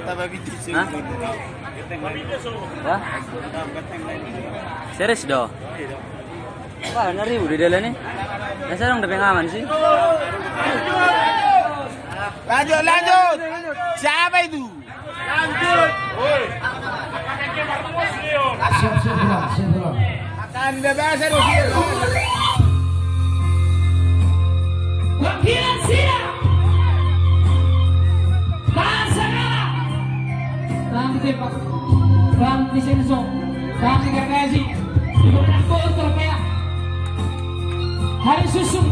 Tambah video sih. Hah? Ya? Serius doh? Wah, nari udah dalam nih. Masa dong dapet aman sih? Lanjut, lanjut. Siapa itu? Lanjut. Siap. Akan bebas Rusia. Panggilan siap. Pasangan. Bang ditembak. Bang disensor. Bang dikasih. Digunakan kontrol kayak. Hari susung